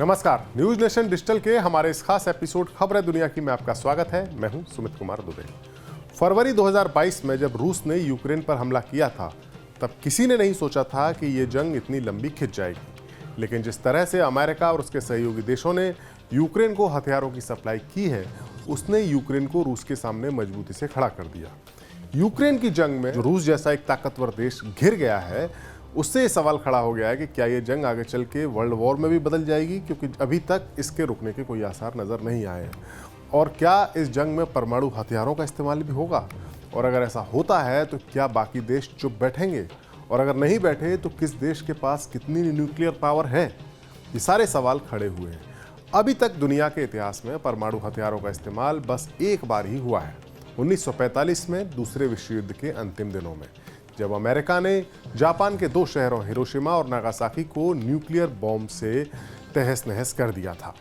नमस्कार, news nation digital के हमारे इस खास एपिसोड खबरें दुनिया की में आपका स्वागत है। मैं हूं सुमित कुमार दुबे। फरवरी 2022 में जब रूस ने यूक्रेन पर हमला किया था, तब किसी ने नहीं सोचा था कि ये जंग इतनी लंबी खिंच जाएगी। लेकिन जिस तरह से अमेरिका और उसके सहयोगी देशों ने यूक्रेन को हथियारों की सप्लाई की है, उसने यूक्रेन को रूस के सामने मजबूती से खड़ा कर दिया। यूक्रेन की जंग में जो रूस जैसा एक ताकतवर देश घिर गया है, उससे ये सवाल खड़ा हो गया है कि क्या ये जंग आगे चल के वर्ल्ड वॉर में भी बदल जाएगी, क्योंकि अभी तक इसके रुकने के कोई आसार नज़र नहीं आए हैं। और क्या इस जंग में परमाणु हथियारों का इस्तेमाल भी होगा, और अगर ऐसा होता है तो क्या बाकी देश चुप बैठेंगे, और अगर नहीं बैठे तो किस देश के पास कितनी न्यूक्लियर पावर है। ये सारे सवाल खड़े हुए हैं। अभी तक दुनिया के इतिहास में परमाणु हथियारों का इस्तेमाल बस एक बार ही हुआ है, 1945 में दूसरे विश्व युद्ध के अंतिम दिनों में, जब अमेरिका ने जापान के 2 शहरों हिरोशिमा और नागासाकी को न्यूक्लियर बॉम्ब से तहस नहस कर दिया था।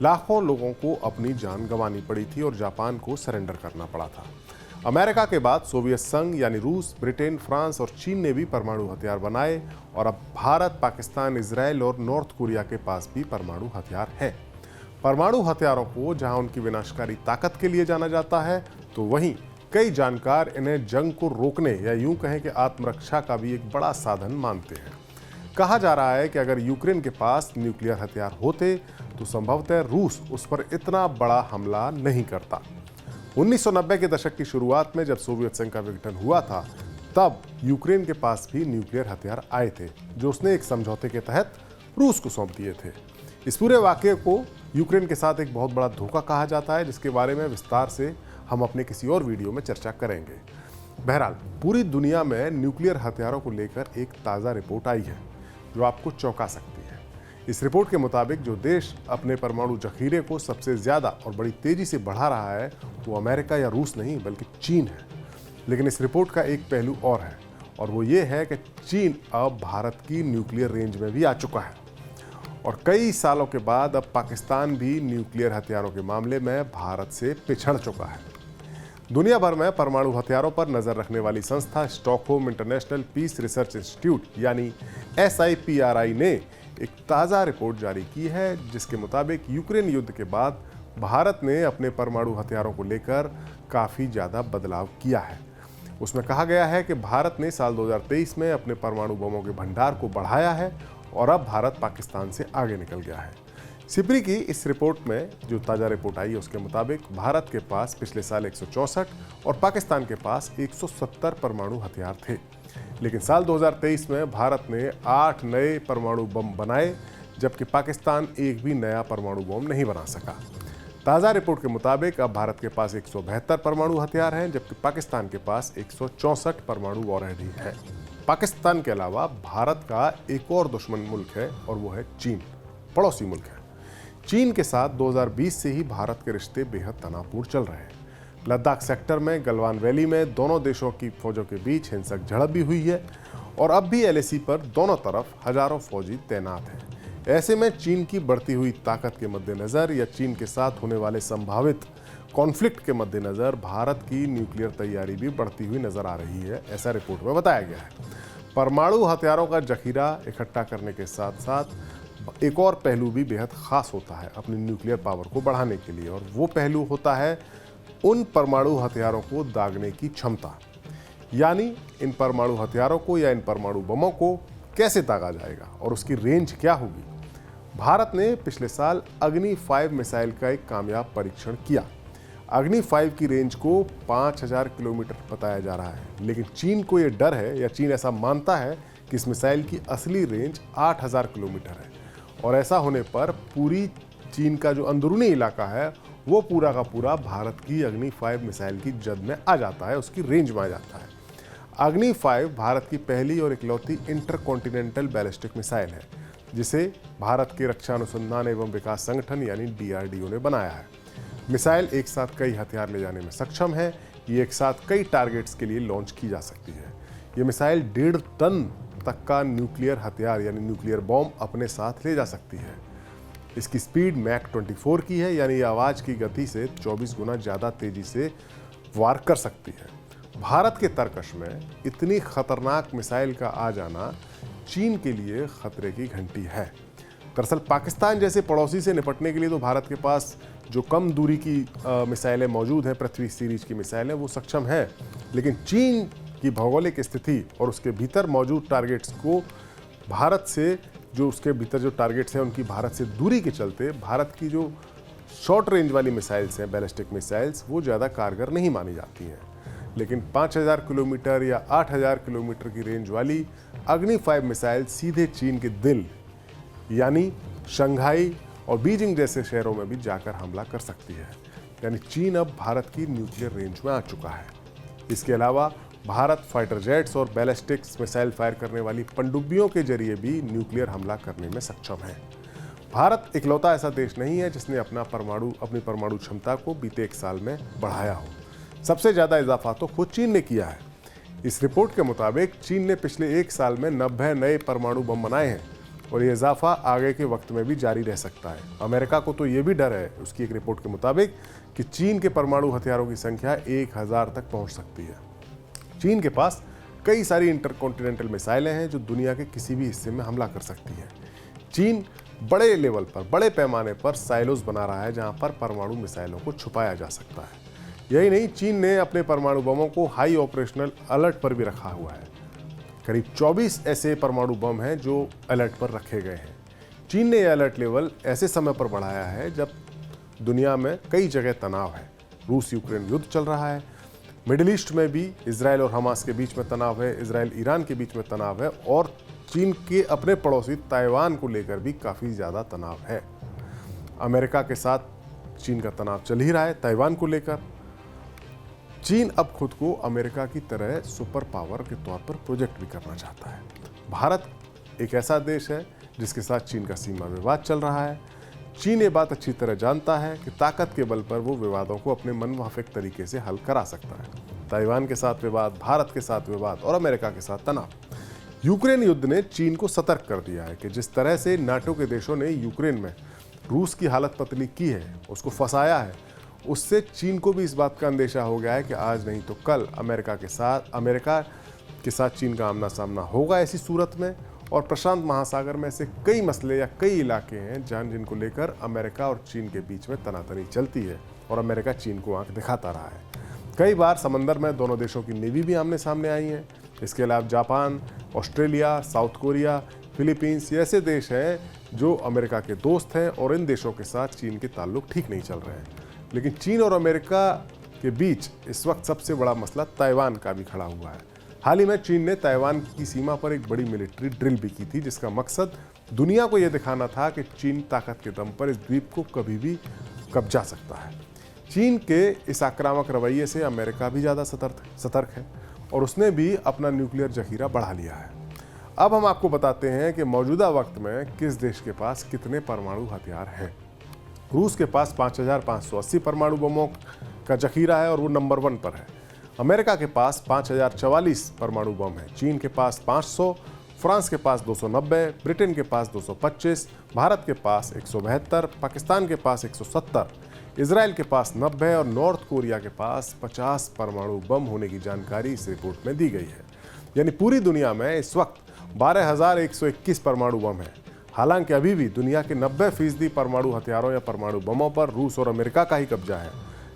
लाखों लोगों को अपनी जान गंवानी पड़ी थी और जापान को सरेंडर करना पड़ा था। अमेरिका के बाद सोवियत संघ यानी रूस, ब्रिटेन, फ्रांस और चीन ने भी परमाणु हथियार बनाए, और अब भारत, पाकिस्तान, इजराइल और नॉर्थ कोरिया के पास भी परमाणु हथियार है। परमाणु हथियारों को जहां उनकी विनाशकारी ताकत के लिए जाना जाता है, तो वहीं कई जानकार इन्हें जंग को रोकने या यूं कहें कि आत्मरक्षा का भी एक बड़ा साधन मानते हैं। कहा जा रहा है कि अगर यूक्रेन के पास न्यूक्लियर हथियार होते तो संभवतः रूस उस पर इतना बड़ा हमला नहीं करता। 1990 के दशक की शुरुआत में जब सोवियत संघ का विघटन हुआ था, तब यूक्रेन के पास भी न्यूक्लियर हथियार आए थे, जो उसने एक समझौते के तहत रूस को सौंप दिए थे। इस पूरे वाकये को यूक्रेन के साथ एक बहुत बड़ा धोखा कहा जाता है, जिसके बारे में विस्तार से हम अपने किसी और वीडियो में चर्चा करेंगे। बहरहाल, पूरी दुनिया में न्यूक्लियर हथियारों को लेकर एक ताज़ा रिपोर्ट आई है जो आपको चौंका सकती है। इस रिपोर्ट के मुताबिक जो देश अपने परमाणु जखीरे को सबसे ज़्यादा और बड़ी तेज़ी से बढ़ा रहा है, वो अमेरिका या रूस नहीं बल्कि चीन है। लेकिन इस रिपोर्ट का एक पहलू और है, और वो ये है कि चीन अब भारत की न्यूक्लियर रेंज में भी आ चुका है, और कई सालों के बाद अब पाकिस्तान भी न्यूक्लियर हथियारों के मामले में भारत से पिछड़ चुका है। दुनिया भर में परमाणु हथियारों पर नजर रखने वाली संस्था Stockholm International Peace Research Institute यानी SIPRI ने एक ताज़ा रिपोर्ट जारी की है, जिसके मुताबिक यूक्रेन युद्ध के बाद भारत ने अपने परमाणु हथियारों को लेकर काफ़ी ज़्यादा बदलाव किया है। उसमें कहा गया है कि भारत ने साल 2023 में अपने परमाणु बमों के भंडार को बढ़ाया है, और अब भारत पाकिस्तान से आगे निकल गया है। सिपरी की इस रिपोर्ट में जो ताज़ा रिपोर्ट आई है, उसके मुताबिक भारत के पास पिछले साल 164 और पाकिस्तान के पास 170 परमाणु हथियार थे। लेकिन साल 2023 में भारत ने 8 नए परमाणु बम बनाए, जबकि पाकिस्तान एक भी नया परमाणु बम नहीं बना सका। ताज़ा रिपोर्ट के मुताबिक अब भारत के पास 172 परमाणु हथियार हैं, जबकि पाकिस्तान के पास 164 परमाणु वॉरहेड ही है। पाकिस्तान के अलावा भारत का एक और दुश्मन मुल्क है, और वो है चीन, पड़ोसी मुल्क है। चीन के साथ 2020 से ही भारत के रिश्ते बेहद तनावपूर्ण चल रहे हैं। लद्दाख सेक्टर में गलवान वैली में दोनों देशों की फौजों के बीच हिंसक झड़प भी हुई है, और अब भी LAC पर दोनों तरफ हजारों फौजी तैनात हैं। ऐसे में चीन की बढ़ती हुई ताकत के मद्देनज़र या चीन के साथ होने वाले संभावित कॉन्फ्लिक्ट के मद्देनज़र भारत की न्यूक्लियर तैयारी भी बढ़ती हुई नजर आ रही है, ऐसा रिपोर्ट में बताया गया है। परमाणु हथियारों का जखीरा इकट्ठा करने के साथ साथ एक और पहलू भी बेहद खास होता है अपनी न्यूक्लियर पावर को बढ़ाने के लिए, और वो पहलू होता है उन परमाणु हथियारों को दागने की क्षमता। यानी इन परमाणु हथियारों को या इन परमाणु बमों को कैसे दागा जाएगा और उसकी रेंज क्या होगी। भारत ने पिछले साल अग्नि 5 मिसाइल का एक कामयाब परीक्षण किया। अग्नि 5 की रेंज को 5000 किलोमीटर बताया जा रहा है, लेकिन चीन को यह डर है, या चीन ऐसा मानता है कि इस मिसाइल की असली रेंज 8000 किलोमीटर है, और ऐसा होने पर पूरी चीन का जो अंदरूनी इलाका है वो पूरा का पूरा भारत की अग्नि 5 मिसाइल की जद में आ जाता है, उसकी रेंज में आ जाता है। अग्नि 5 भारत की पहली और इकलौती इंटरकॉन्टिनेंटल बैलिस्टिक मिसाइल है, जिसे भारत के रक्षा अनुसंधान एवं विकास संगठन यानी DRDO ने बनाया है। मिसाइल एक साथ कई हथियार ले जाने में सक्षम है। ये एक साथ कई टारगेट्स के लिए लॉन्च की जा सकती है। ये मिसाइल 1.5 टन तक का न्यूक्लियर हथियार यानी न्यूक्लियर बॉम्ब अपने साथ ले जा सकती है। इसकी स्पीड मैक 24 की है, यानी आवाज़ की गति से 24 गुना ज़्यादा तेज़ी से वार कर सकती है। भारत के तर्कश में इतनी खतरनाक मिसाइल का आ जाना चीन के लिए खतरे की घंटी है। दरअसल पाकिस्तान जैसे पड़ोसी से निपटने के लिए तो भारत के पास जो कम दूरी की मिसाइलें मौजूद हैं, पृथ्वी सीरीज की मिसाइलें, वो सक्षम है। लेकिन चीन की भौगोलिक स्थिति और उसके भीतर मौजूद टारगेट्स को भारत से, जो उसके भीतर जो टारगेट्स हैं उनकी भारत से दूरी के चलते भारत की जो शॉर्ट रेंज वाली मिसाइल्स हैं, बैलिस्टिक मिसाइल्स, वो ज़्यादा कारगर नहीं मानी जाती हैं। लेकिन 5000 किलोमीटर या 8000 किलोमीटर की रेंज वाली अग्नि 5 मिसाइल सीधे चीन के दिल यानी शंघाई और बीजिंग जैसे शहरों में भी जाकर हमला कर सकती है। यानी चीन अब भारत की न्यूक्लियर रेंज में आ चुका है। इसके अलावा भारत फाइटर जेट्स और बैलिस्टिक्स मिसाइल फायर करने वाली पनडुब्बियों के जरिए भी न्यूक्लियर हमला करने में सक्षम है। भारत इकलौता ऐसा देश नहीं है जिसने अपनी परमाणु क्षमता को बीते 1 साल में बढ़ाया हो। सबसे ज़्यादा इजाफा तो खुद चीन ने किया है। इस रिपोर्ट के मुताबिक चीन ने पिछले 1 साल में 90 नए परमाणु बम बनाए हैं और ये इजाफा आगे के वक्त में भी जारी रह सकता है। अमेरिका को तो ये भी डर है, उसकी एक रिपोर्ट के मुताबिक, कि चीन के परमाणु हथियारों की संख्या 1000 तक पहुंच सकती है। चीन के पास कई सारी इंटरकॉन्टिनेंटल मिसाइलें हैं जो दुनिया के किसी भी हिस्से में हमला कर सकती हैं। चीन बड़े लेवल पर, बड़े पैमाने पर साइलोज बना रहा है जहां पर परमाणु मिसाइलों को छुपाया जा सकता है। यही नहीं, चीन ने अपने परमाणु बमों को हाई ऑपरेशनल अलर्ट पर भी रखा हुआ है। करीब 24 ऐसे परमाणु बम हैं जो अलर्ट पर रखे गए हैं। चीन ने यह अलर्ट लेवल ऐसे समय पर बढ़ाया है जब दुनिया में कई जगह तनाव है। रूस यूक्रेन युद्ध चल रहा है, मिडिल ईस्ट में भी इजराइल और हमास के बीच में तनाव है, इजराइल ईरान के बीच में तनाव है, और चीन के अपने पड़ोसी ताइवान को लेकर भी काफ़ी ज़्यादा तनाव है। अमेरिका के साथ चीन का तनाव चल ही रहा है ताइवान को लेकर। चीन अब खुद को अमेरिका की तरह सुपर पावर के तौर पर प्रोजेक्ट भी करना चाहता है। भारत एक ऐसा देश है जिसके साथ चीन का सीमा विवाद चल रहा है। चीन ये बात अच्छी तरह जानता है कि ताकत के बल पर वो विवादों को अपने मनमाफिक तरीके से हल करा सकता है। ताइवान के साथ विवाद, भारत के साथ विवाद और अमेरिका के साथ तनाव। यूक्रेन युद्ध ने चीन को सतर्क कर दिया है कि जिस तरह से नाटो के देशों ने यूक्रेन में रूस की हालत पतली की है, उसको फंसाया है, उससे चीन को भी इस बात का अंदेशा हो गया है कि आज नहीं तो कल अमेरिका के साथ चीन का आमना सामना होगा। ऐसी सूरत में और प्रशांत महासागर में ऐसे कई मसले या कई इलाके हैं जिनको लेकर अमेरिका और चीन के बीच में तनातनी चलती है और अमेरिका चीन को आंख दिखाता रहा है। कई बार समंदर में दोनों देशों की नेवी भी आमने सामने आई हैं। इसके अलावा Japan, Australia, south Korea, Philippines ये ऐसे देश हैं जो अमेरिका के दोस्त हैं और इन देशों के साथ चीन के ताल्लुक ठीक नहीं चल रहे हैं। लेकिन चीन और अमेरिका के बीच इस वक्त सबसे बड़ा मसला ताइवान का भी खड़ा हुआ है। हाल ही में चीन ने ताइवान की सीमा पर एक बड़ी मिलिट्री ड्रिल भी की थी, जिसका मकसद दुनिया को यह दिखाना था कि चीन ताकत के दम पर इस द्वीप को कभी भी कब्जा सकता है। चीन के इस आक्रामक रवैये से अमेरिका भी ज़्यादा सतर्क है और उसने भी अपना न्यूक्लियर जखीरा बढ़ा लिया है। अब हम आपको बताते हैं कि मौजूदा वक्त में किस देश के पास कितने परमाणु हथियार हैं। रूस के पास 5580 परमाणु बमों का जखीरा है और वो नंबर 1 पर है। अमेरिका के पास 5044 परमाणु बम है। चीन के पास 500, फ्रांस के पास 290, ब्रिटेन के पास 225, भारत के पास 172, पाकिस्तान के पास 170, इजराइल के पास 90 और नॉर्थ कोरिया के पास 50 परमाणु बम होने की जानकारी इस रिपोर्ट में दी गई है। यानी पूरी दुनिया में इस वक्त 12,121 परमाणु बम है। हालांकि अभी भी दुनिया के 90% परमाणु हथियारों या परमाणु बमों पर रूस और अमेरिका का ही कब्जा है।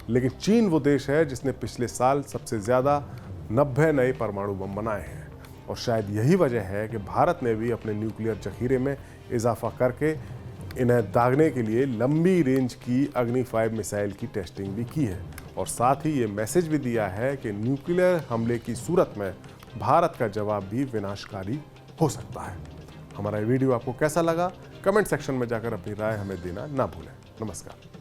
लेकिन चीन वो देश है जिसने पिछले साल सबसे ज़्यादा 90 नए परमाणु बम बनाए हैं और शायद यही वजह है कि भारत ने भी अपने न्यूक्लियर जखीरे में इजाफा करके इन्हें दागने के लिए लंबी रेंज की अग्नि 5 मिसाइल की टेस्टिंग भी की है और साथ ही ये मैसेज भी दिया है कि न्यूक्लियर हमले की सूरत में भारत का जवाब भी विनाशकारी हो सकता है। हमारा ये वीडियो आपको कैसा लगा, कमेंट सेक्शन में जाकर अपनी राय हमें देना ना भूलें। नमस्कार।